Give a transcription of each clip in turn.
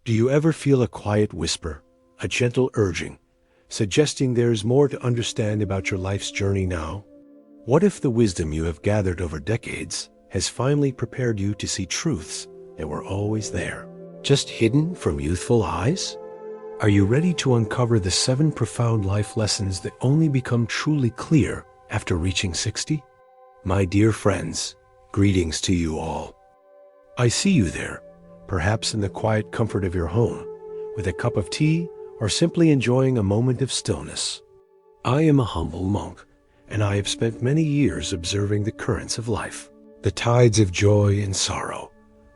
Do you ever feel a quiet whisper, a gentle urging, suggesting there is more to understand about your life's journey now? What if the wisdom you have gathered over decades has finally prepared you to see truths that were always there, just hidden from youthful eyes? Are you ready to uncover the 7 profound life lessons that only become truly clear after reaching 60? My dear friends, greetings to you all. I see you there, perhaps in the quiet comfort of your home, with a cup of tea or simply enjoying a moment of stillness. I am a humble monk, and I have spent many years observing the currents of life, the tides of joy and sorrow,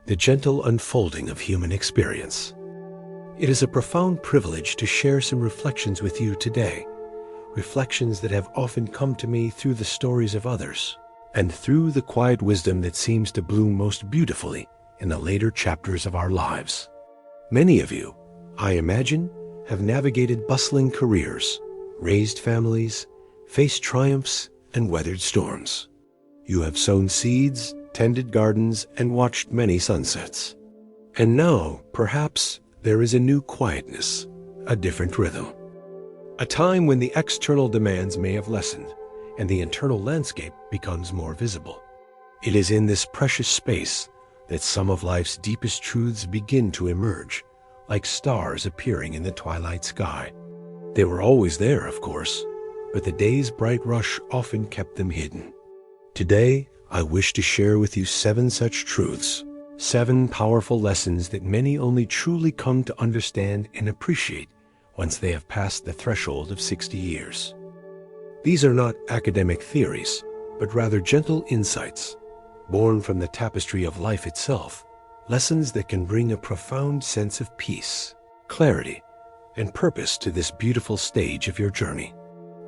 the gentle unfolding of human experience. It is a profound privilege to share some reflections with you today, reflections that have often come to me through the stories of others, and through the quiet wisdom that seems to bloom most beautifully in the later chapters of our lives. Many of you, I imagine, have navigated bustling careers, raised families, faced triumphs, and weathered storms. You have sown seeds, tended gardens, and watched many sunsets. And now, perhaps, there is a new quietness, a different rhythm. A time when the external demands may have lessened, and the internal landscape becomes more visible. It is in this precious space that some of life's deepest truths begin to emerge, like stars appearing in the twilight sky. They were always there, of course, but the day's bright rush often kept them hidden. Today, I wish to share with you 7 such truths, 7 powerful lessons that many only truly come to understand and appreciate once they have passed the threshold of 60 years. These are not academic theories, but rather gentle insights, born from the tapestry of life itself, lessons that can bring a profound sense of peace, clarity, and purpose to this beautiful stage of your journey.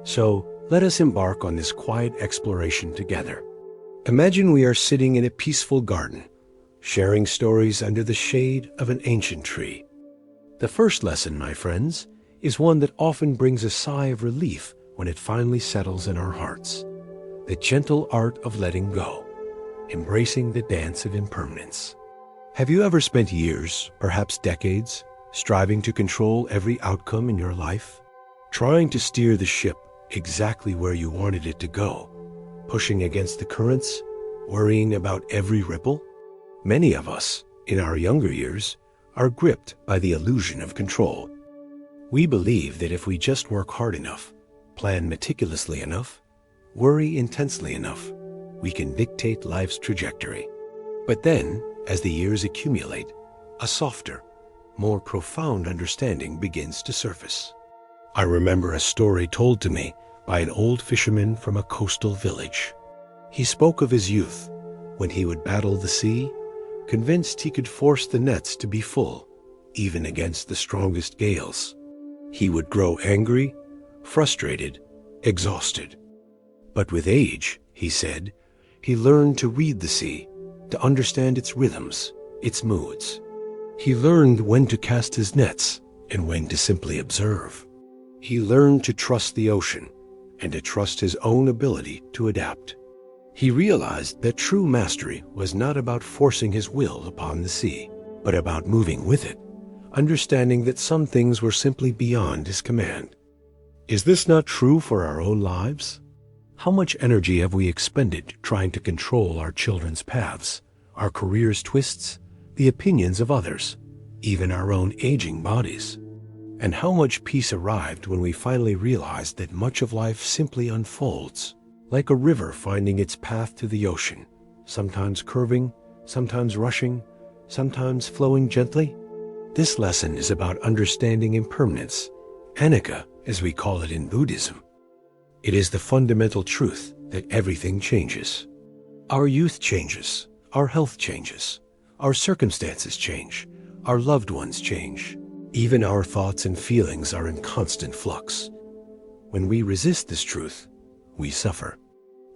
So, let us embark on this quiet exploration together. Imagine we are sitting in a peaceful garden, sharing stories under the shade of an ancient tree. The first lesson, my friends, is one that often brings a sigh of relief when it finally settles in our hearts: the gentle art of letting go, embracing the dance of impermanence. Have you ever spent years, perhaps decades, striving to control every outcome in your life? Trying to steer the ship exactly where you wanted it to go, pushing against the currents, worrying about every ripple? Many of us, in our younger years, are gripped by the illusion of control. We believe that if we just work hard enough, plan meticulously enough, worry intensely enough, we can dictate life's trajectory. But then, as the years accumulate, a softer, more profound understanding begins to surface. I remember a story told to me by an old fisherman from a coastal village. He spoke of his youth, when he would battle the sea, convinced he could force the nets to be full, even against the strongest gales. He would grow angry, frustrated, exhausted. But with age, he said, he learned to read the sea, to understand its rhythms, its moods. He learned when to cast his nets and when to simply observe. He learned to trust the ocean and to trust his own ability to adapt. He realized that true mastery was not about forcing his will upon the sea, but about moving with it, understanding that some things were simply beyond his command. Is this not true for our own lives? How much energy have we expended trying to control our children's paths, our careers' twists, the opinions of others, even our own aging bodies? And how much peace arrived when we finally realized that much of life simply unfolds, like a river finding its path to the ocean, sometimes curving, sometimes rushing, sometimes flowing gently? This lesson is about understanding impermanence, anicca, as we call it in Buddhism. It is the fundamental truth that everything changes. Our youth changes, our health changes, our circumstances change, our loved ones change. Even our thoughts and feelings are in constant flux. When we resist this truth, we suffer.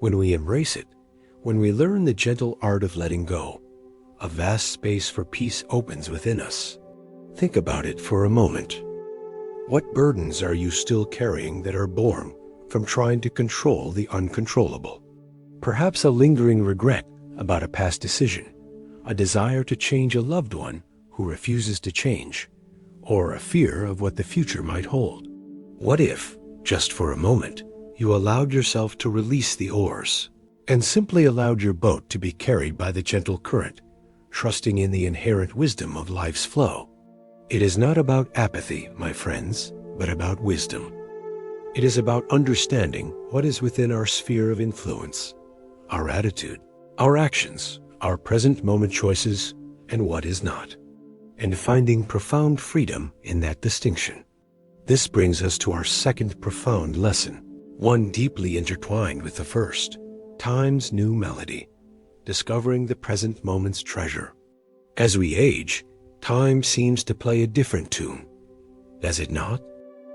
When we embrace it, when we learn the gentle art of letting go, a vast space for peace opens within us. Think about it for a moment. What burdens are you still carrying that are born from trying to control the uncontrollable? Perhaps a lingering regret about a past decision, a desire to change a loved one who refuses to change, or a fear of what the future might hold? What if, just for a moment, you allowed yourself to release the oars and simply allowed your boat to be carried by the gentle current, trusting in the inherent wisdom of life's flow? It is not about apathy, my friends, but about wisdom. It is about understanding what is within our sphere of influence, our attitude, our actions, our present moment choices, and what is not, and finding profound freedom in that distinction. This brings us to our second profound lesson, one deeply intertwined with the first: time's new melody, discovering the present moment's treasure. As we age, time seems to play a different tune, does it not?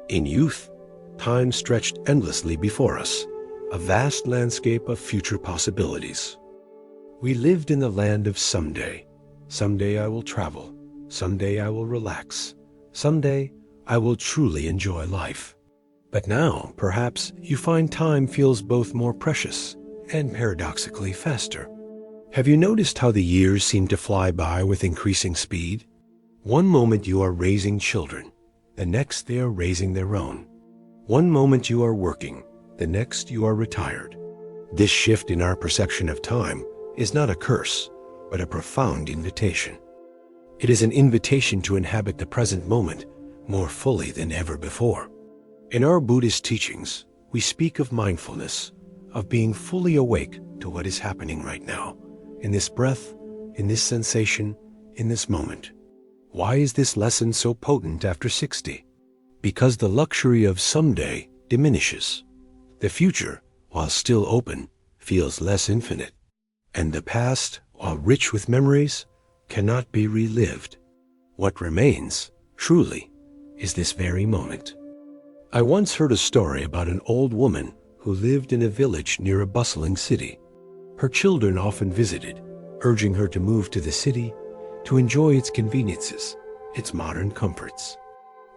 In youth, time stretched endlessly before us, a vast landscape of future possibilities. We lived in the land of someday. Someday I will travel. Someday I will relax. Someday I will truly enjoy life. But now, perhaps, you find time feels both more precious and paradoxically faster. Have you noticed how the years seem to fly by with increasing speed? One moment you are raising children, the next they are raising their own. One moment you are working, the next you are retired. This shift in our perception of time is not a curse, but a profound invitation. It is an invitation to inhabit the present moment more fully than ever before. In our Buddhist teachings, we speak of mindfulness, of being fully awake to what is happening right now, in this breath, in this sensation, in this moment. Why is this lesson so potent after 60? Because the luxury of someday diminishes. The future, while still open, feels less infinite. And the past, while rich with memories, cannot be relived. What remains, truly, is this very moment. I once heard a story about an old woman who lived in a village near a bustling city. Her children often visited, urging her to move to the city to enjoy its conveniences, its modern comforts.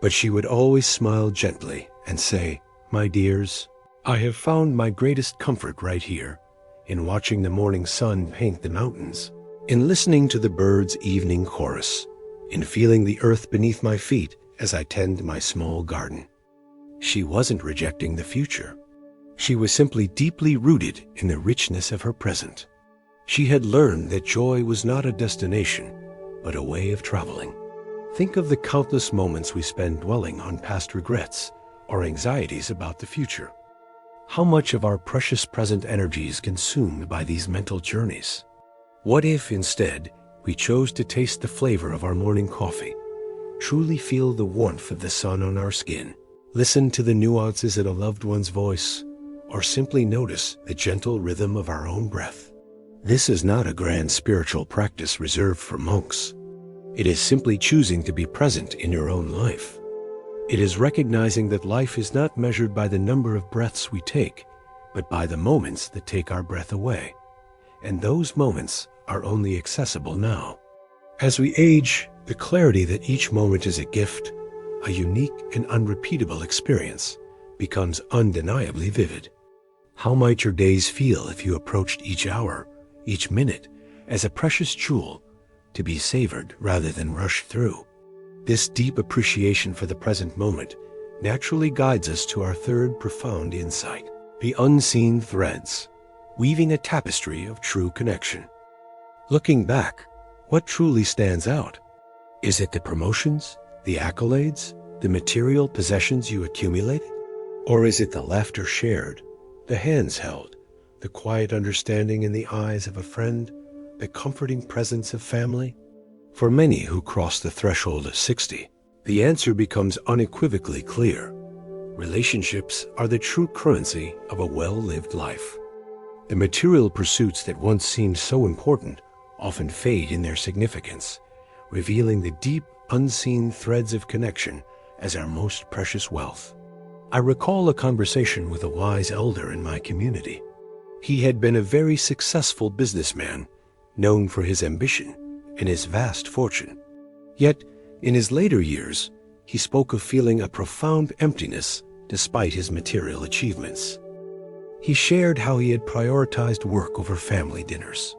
But she would always smile gently and say, "My dears, I have found my greatest comfort right here, in watching the morning sun paint the mountains, in listening to the birds' evening chorus, in feeling the earth beneath my feet as I tend my small garden." She wasn't rejecting the future. She was simply deeply rooted in the richness of her present. She had learned that joy was not a destination, but a way of traveling. Think of the countless moments we spend dwelling on past regrets or anxieties about the future. How much of our precious present energy is consumed by these mental journeys? What if, instead, we chose to taste the flavor of our morning coffee, truly feel the warmth of the sun on our skin, listen to the nuances in a loved one's voice, or simply notice the gentle rhythm of our own breath? This is not a grand spiritual practice reserved for monks. It is simply choosing to be present in your own life. It is recognizing that life is not measured by the number of breaths we take, but by the moments that take our breath away. And those moments are only accessible now. As we age, the clarity that each moment is a gift, a unique and unrepeatable experience, becomes undeniably vivid. How might your days feel if you approached each hour, each minute, as a precious jewel to be savored rather than rushed through? This deep appreciation for the present moment naturally guides us to our third profound insight, the unseen threads, weaving a tapestry of true connection. Looking back, what truly stands out? Is it the promotions, the accolades, the material possessions you accumulated? Or is it the laughter shared, the hands held, the quiet understanding in the eyes of a friend, the comforting presence of family? For many who cross the threshold of 60, the answer becomes unequivocally clear. Relationships are the true currency of a well-lived life. The material pursuits that once seemed so important often fade in their significance, revealing the deep, unseen threads of connection as our most precious wealth. I recall a conversation with a wise elder in my community. He had been a very successful businessman, known for his ambition and his vast fortune. Yet, in his later years, he spoke of feeling a profound emptiness despite his material achievements. He shared how he had prioritized work over family dinners,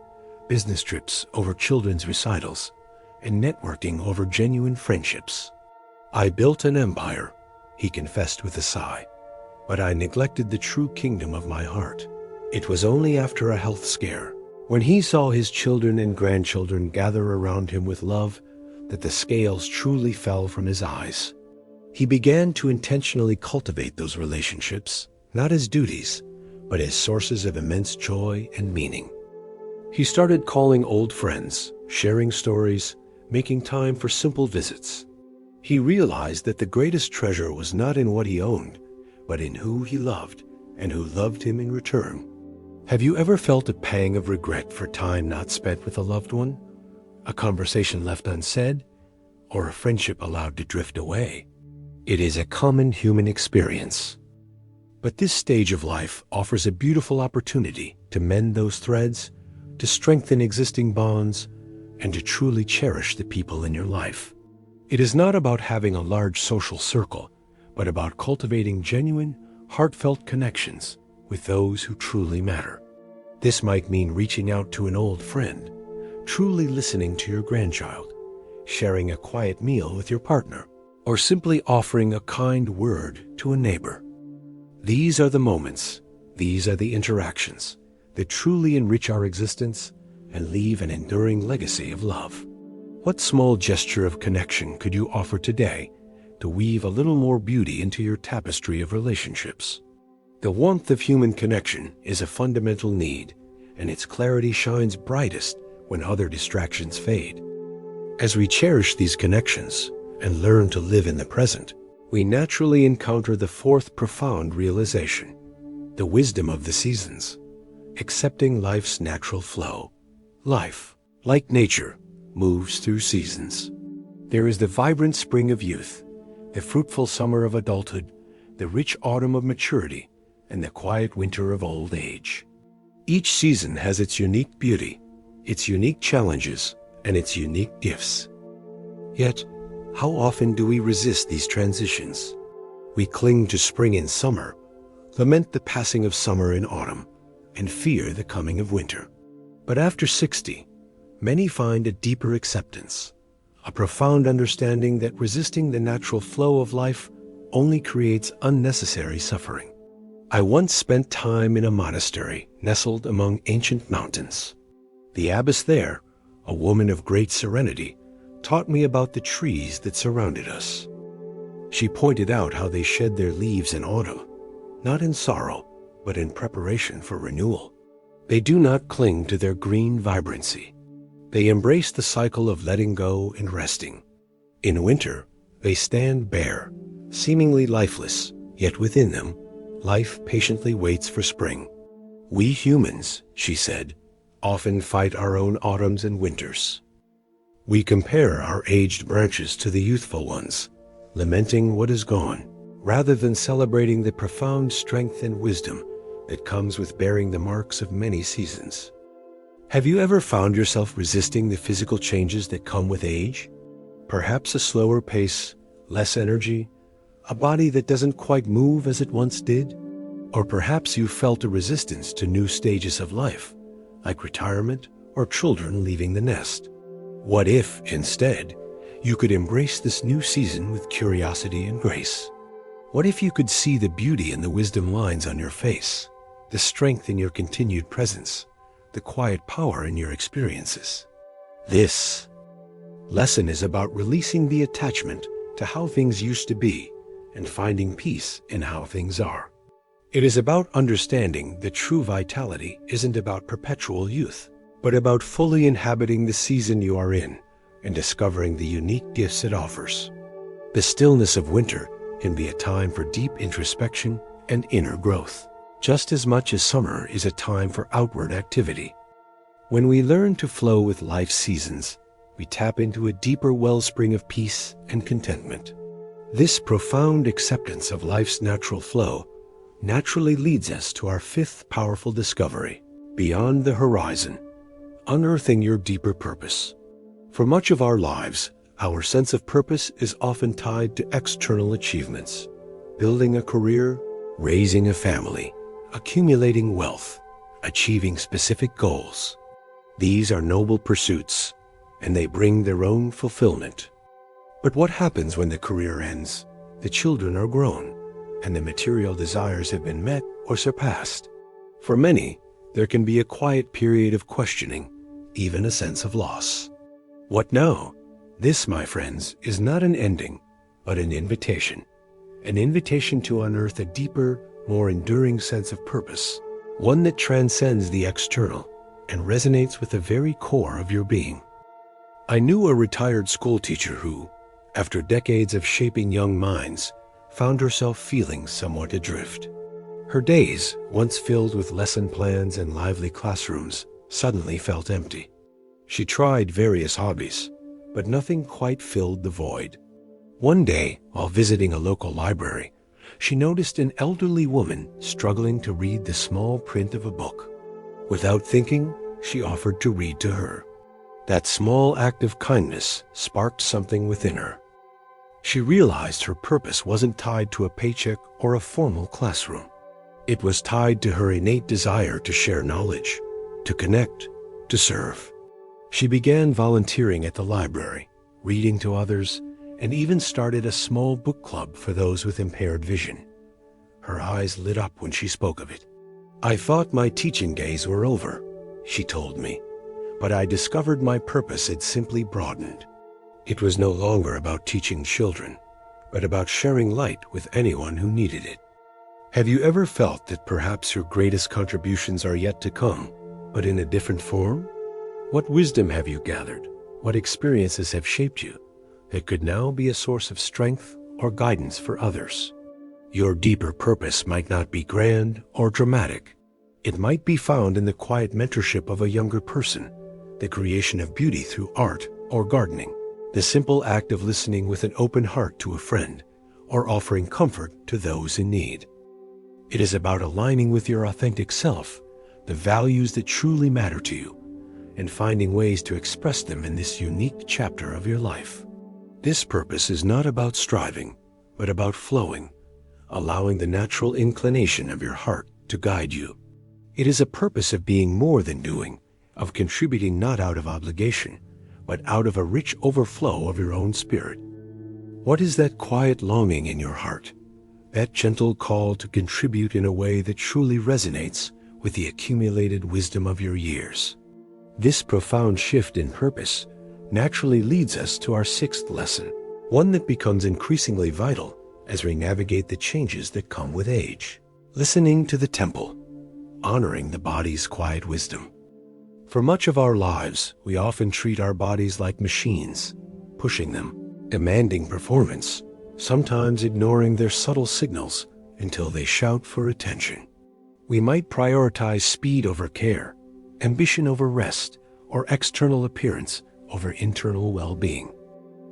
business trips over children's recitals, and networking over genuine friendships. I built an empire, he confessed with a sigh, but I neglected the true kingdom of my heart. It was only after a health scare, when he saw his children and grandchildren gather around him with love, that the scales truly fell from his eyes. He began to intentionally cultivate those relationships, not as duties, but as sources of immense joy and meaning. He started calling old friends, sharing stories, making time for simple visits. He realized that the greatest treasure was not in what he owned, but in who he loved and who loved him in return. Have you ever felt a pang of regret for time not spent with a loved one? A conversation left unsaid, or a friendship allowed to drift away? It is a common human experience. But this stage of life offers a beautiful opportunity to mend those threads, to strengthen existing bonds, and to truly cherish the people in your life. It is not about having a large social circle, but about cultivating genuine, heartfelt connections with those who truly matter. This might mean reaching out to an old friend, truly listening to your grandchild, sharing a quiet meal with your partner, or simply offering a kind word to a neighbor. These are the moments, these are the interactions that truly enrich our existence and leave an enduring legacy of love. What small gesture of connection could you offer today to weave a little more beauty into your tapestry of relationships? The warmth of human connection is a fundamental need, and its clarity shines brightest when other distractions fade. As we cherish these connections and learn to live in the present, we naturally encounter the fourth profound realization, the wisdom of the seasons, accepting life's natural flow. Life, like nature, moves through seasons. There is the vibrant spring of youth, the fruitful summer of adulthood, the rich autumn of maturity, and the quiet winter of old age. Each season has its unique beauty, its unique challenges, and its unique gifts. Yet, how often do we resist these transitions? We cling to spring in summer, lament the passing of summer in autumn, and fear the coming of winter. But after 60, many find a deeper acceptance, a profound understanding that resisting the natural flow of life only creates unnecessary suffering. I once spent time in a monastery nestled among ancient mountains. The abbess there, a woman of great serenity, taught me about the trees that surrounded us. She pointed out how they shed their leaves in autumn, not in sorrow, but in preparation for renewal. They do not cling to their green vibrancy. They embrace the cycle of letting go and resting. In winter, they stand bare, seemingly lifeless, yet within them, life patiently waits for spring. We humans, she said, often fight our own autumns and winters. We compare our aged branches to the youthful ones, lamenting what is gone, rather than celebrating the profound strength and wisdom that comes with bearing the marks of many seasons. Have you ever found yourself resisting the physical changes that come with age? Perhaps a slower pace, less energy, a body that doesn't quite move as it once did? Or perhaps you felt a resistance to new stages of life, like retirement or children leaving the nest. What if, instead, you could embrace this new season with curiosity and grace? What if you could see the beauty in the wisdom lines on your face, the strength in your continued presence, the quiet power in your experiences? This lesson is about releasing the attachment to how things used to be and finding peace in how things are. It is about understanding that true vitality isn't about perpetual youth, but about fully inhabiting the season you are in and discovering the unique gifts it offers. The stillness of winter can be a time for deep introspection and inner growth, just as much as summer is a time for outward activity. When we learn to flow with life's seasons, we tap into a deeper wellspring of peace and contentment. This profound acceptance of life's natural flow naturally leads us to our fifth powerful discovery, beyond the horizon, unearthing your deeper purpose. For much of our lives, our sense of purpose is often tied to external achievements, building a career, raising a family, accumulating wealth, achieving specific goals. These are noble pursuits, and they bring their own fulfillment. But what happens when the career ends? The children are grown, and the material desires have been met or surpassed. For many, there can be a quiet period of questioning, even a sense of loss. What now? This, my friends, is not an ending, but an invitation. An invitation to unearth a deeper, more enduring sense of purpose, one that transcends the external and resonates with the very core of your being. I knew a retired schoolteacher who, after decades of shaping young minds, found herself feeling somewhat adrift. Her days, once filled with lesson plans and lively classrooms, suddenly felt empty. She tried various hobbies, but nothing quite filled the void. One day, while visiting a local library, she noticed an elderly woman struggling to read the small print of a book. Without thinking, she offered to read to her. That small act of kindness sparked something within her. She realized her purpose wasn't tied to a paycheck or a formal classroom. It was tied to her innate desire to share knowledge, to connect, to serve. She began volunteering at the library, reading to others, and even started a small book club for those with impaired vision. Her eyes lit up when she spoke of it. "I thought my teaching days were over," she told me, "but I discovered my purpose had simply broadened. It was no longer about teaching children, but about sharing light with anyone who needed it." Have you ever felt that perhaps your greatest contributions are yet to come, but in a different form? What wisdom have you gathered? What experiences have shaped you that could now be a source of strength or guidance for others? Your deeper purpose might not be grand or dramatic. It might be found in the quiet mentorship of a younger person, the creation of beauty through art or gardening, the simple act of listening with an open heart to a friend, or offering comfort to those in need. It is about aligning with your authentic self, the values that truly matter to you, and finding ways to express them in this unique chapter of your life. This purpose is not about striving, but about flowing, allowing the natural inclination of your heart to guide you. It is a purpose of being more than doing, of contributing not out of obligation, but out of a rich overflow of your own spirit. What is that quiet longing in your heart? That gentle call to contribute in a way that truly resonates with the accumulated wisdom of your years. This profound shift in purpose naturally leads us to our sixth lesson, one that becomes increasingly vital as we navigate the changes that come with age. Listening to the temple, honoring the body's quiet wisdom. For much of our lives, we often treat our bodies like machines, pushing them, demanding performance, sometimes ignoring their subtle signals until they shout for attention. We might prioritize speed over care, ambition over rest, or external appearance over internal well-being.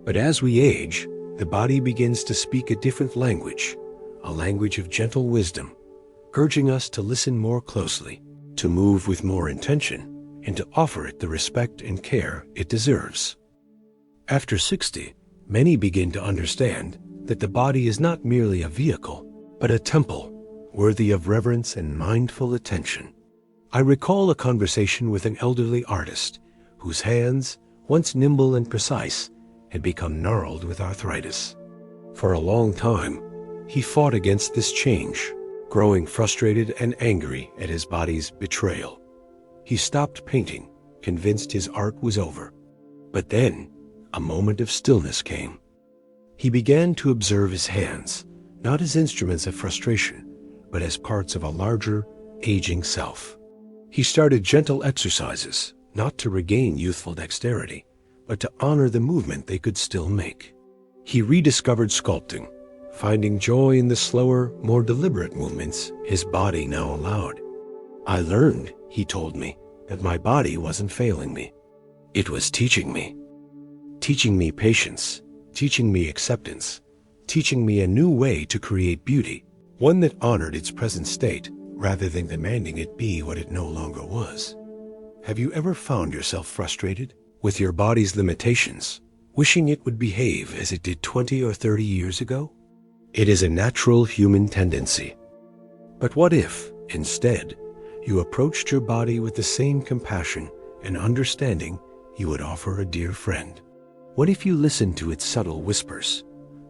But as we age, the body begins to speak a different language, a language of gentle wisdom, urging us to listen more closely, to move with more intention, and to offer it the respect and care it deserves. After 60, many begin to understand that the body is not merely a vehicle, but a temple worthy of reverence and mindful attention. I recall a conversation with an elderly artist whose hands, once nimble and precise, had become gnarled with arthritis. For a long time, he fought against this change, growing frustrated and angry at his body's betrayal. He stopped painting, convinced his art was over. But then, a moment of stillness came. He began to observe his hands, not as instruments of frustration, but as parts of a larger, aging self. He started gentle exercises, not to regain youthful dexterity, but to honor the movement they could still make. He rediscovered sculpting, finding joy in the slower, more deliberate movements his body now allowed. "I learned," he told me, "that my body wasn't failing me. It was teaching me patience, teaching me acceptance, teaching me a new way to create beauty, one that honored its present state rather than demanding it be what it no longer was." Have you ever found yourself frustrated with your body's limitations, wishing it would behave as it did 20 or 30 years ago? It is a natural human tendency. But what if, instead, you approached your body with the same compassion and understanding you would offer a dear friend? What if you listen to its subtle whispers?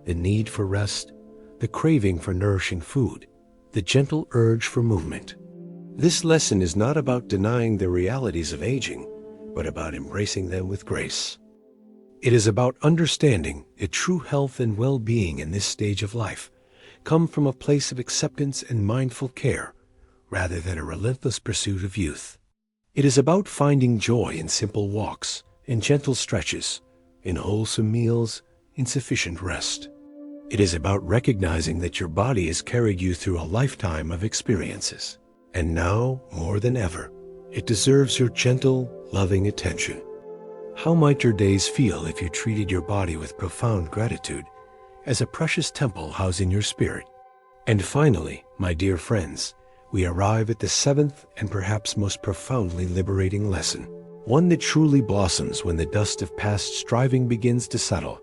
The need for rest, the craving for nourishing food, the gentle urge for movement. This lesson is not about denying the realities of aging, but about embracing them with grace. It is about understanding that true health and well-being in this stage of life come from a place of acceptance and mindful care, rather than a relentless pursuit of youth. It is about finding joy in simple walks, in gentle stretches, in wholesome meals, in sufficient rest. It is about recognizing that your body has carried you through a lifetime of experiences, and now, more than ever, it deserves your gentle, loving attention. How might your days feel if you treated your body with profound gratitude, as a precious temple housing your spirit? And finally, my dear friends, we arrive at the seventh and perhaps most profoundly liberating lesson, one that truly blossoms when the dust of past striving begins to settle,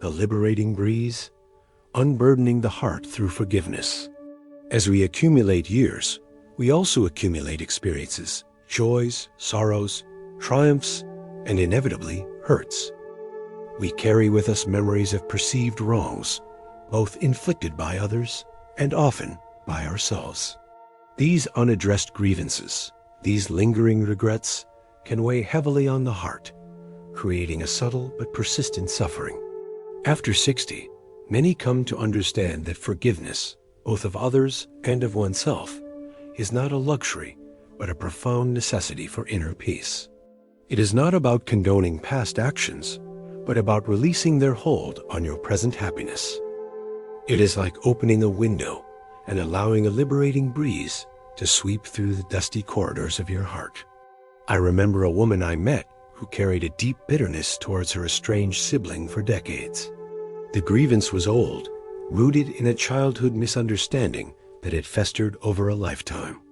the liberating breeze, unburdening the heart through forgiveness. As we accumulate years, we also accumulate experiences, joys, sorrows, triumphs, and inevitably hurts. We carry with us memories of perceived wrongs, both inflicted by others and often by ourselves. These unaddressed grievances, these lingering regrets, can weigh heavily on the heart, creating a subtle but persistent suffering. After 60, many come to understand that forgiveness, both of others and of oneself, is not a luxury, but a profound necessity for inner peace. It is not about condoning past actions, but about releasing their hold on your present happiness. It is like opening a window and allowing a liberating breeze to sweep through the dusty corridors of your heart. I remember a woman I met who carried a deep bitterness towards her estranged sibling for decades. The grievance was old, rooted in a childhood misunderstanding that had festered over a lifetime.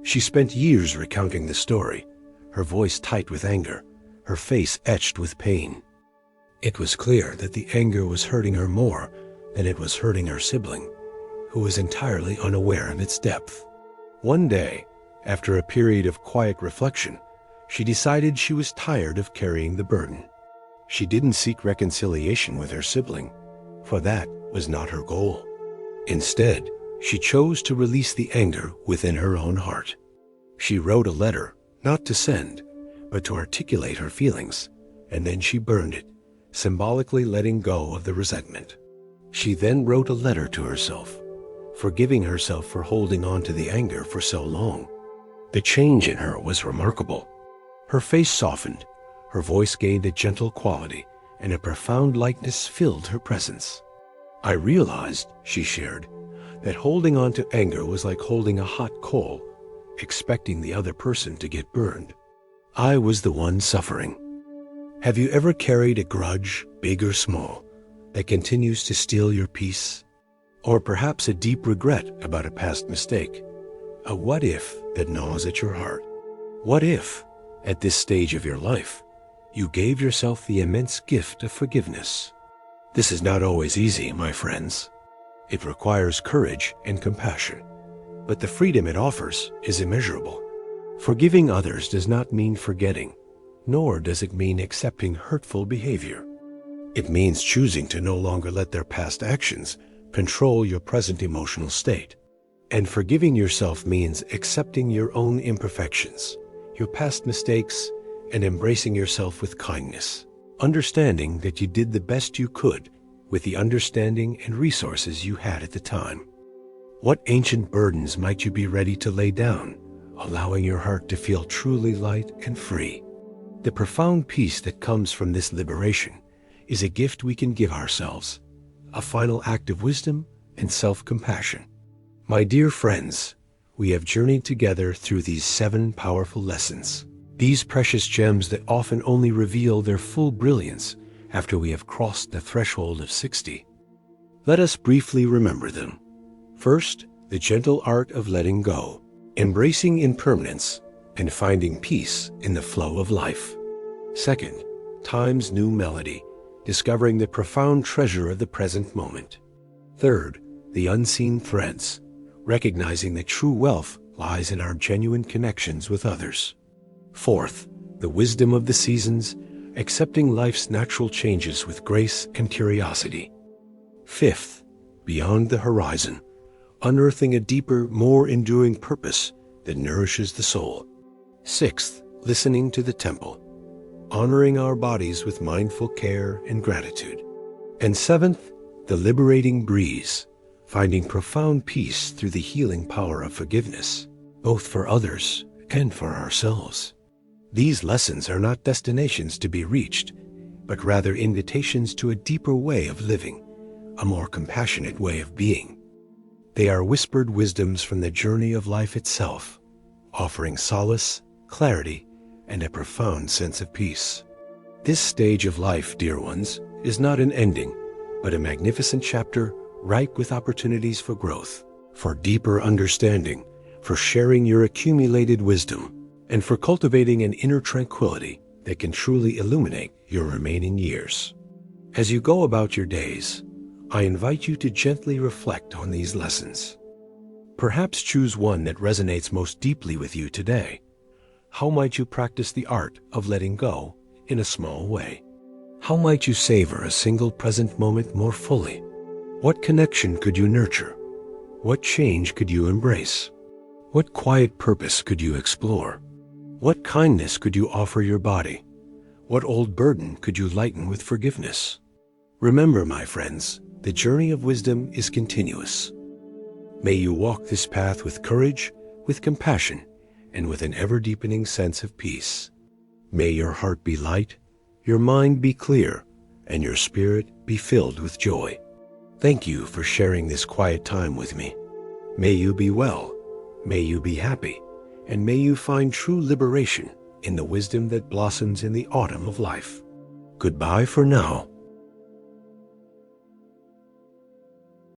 She spent years recounting the story, her voice tight with anger, her face etched with pain. It was clear that the anger was hurting her more than it was hurting her sibling, who was entirely unaware of its depth. One day, after a period of quiet reflection, she decided she was tired of carrying the burden. She didn't seek reconciliation with her sibling, for that was not her goal. Instead, she chose to release the anger within her own heart. She wrote a letter, not to send, but to articulate her feelings, and then she burned it, symbolically letting go of the resentment. She then wrote a letter to herself, forgiving herself for holding on to the anger for so long. The change in her was remarkable. Her face softened, her voice gained a gentle quality, and a profound lightness filled her presence. I realized, she shared, that holding on to anger was like holding a hot coal, expecting the other person to get burned. I was the one suffering. Have you ever carried a grudge, big or small, that continues to steal your peace? Or perhaps a deep regret about a past mistake, a what if that gnaws at your heart? What if, at this stage of your life, you gave yourself the immense gift of forgiveness? This is not always easy, my friends. It requires courage and compassion, but the freedom it offers is immeasurable. Forgiving others does not mean forgetting, nor does it mean accepting hurtful behavior. It means choosing to no longer let their past actions control your present emotional state. And forgiving yourself means accepting your own imperfections, your past mistakes, and embracing yourself with kindness, understanding that you did the best you could with the understanding and resources you had at the time. What ancient burdens might you be ready to lay down, allowing your heart to feel truly light and free? The profound peace that comes from this liberation is a gift we can give ourselves, a final act of wisdom and self-compassion. My dear friends, we have journeyed together through these 7 powerful lessons, these precious gems that often only reveal their full brilliance after we have crossed the threshold of 60. Let us briefly remember them. First, the gentle art of letting go, embracing impermanence, and finding peace in the flow of life. Second, time's new melody, discovering the profound treasure of the present moment. Third, the unseen threads, recognizing that true wealth lies in our genuine connections with others. Fourth, the wisdom of the seasons, accepting life's natural changes with grace and curiosity. Fifth, beyond the horizon, unearthing a deeper, more enduring purpose that nourishes the soul. Sixth, listening to the temple, honoring our bodies with mindful care and gratitude. And seventh, the liberating breeze, finding profound peace through the healing power of forgiveness, both for others and for ourselves. These lessons are not destinations to be reached, but rather invitations to a deeper way of living, a more compassionate way of being. They are whispered wisdoms from the journey of life itself, offering solace, clarity, and a profound sense of peace. This stage of life, dear ones, is not an ending, but a magnificent chapter ripe with opportunities for growth, for deeper understanding, for sharing your accumulated wisdom, and for cultivating an inner tranquility that can truly illuminate your remaining years. As you go about your days, I invite you to gently reflect on these lessons. Perhaps choose one that resonates most deeply with you today. How might you practice the art of letting go in a small way? How might you savor a single present moment more fully? What connection could you nurture? What change could you embrace? What quiet purpose could you explore? What kindness could you offer your body? What old burden could you lighten with forgiveness? Remember, my friends, the journey of wisdom is continuous. May you walk this path with courage, with compassion, and with an ever-deepening sense of peace. May your heart be light, your mind be clear, and your spirit be filled with joy. Thank you for sharing this quiet time with me. May you be well, may you be happy, and may you find true liberation in the wisdom that blossoms in the autumn of life. Goodbye for now.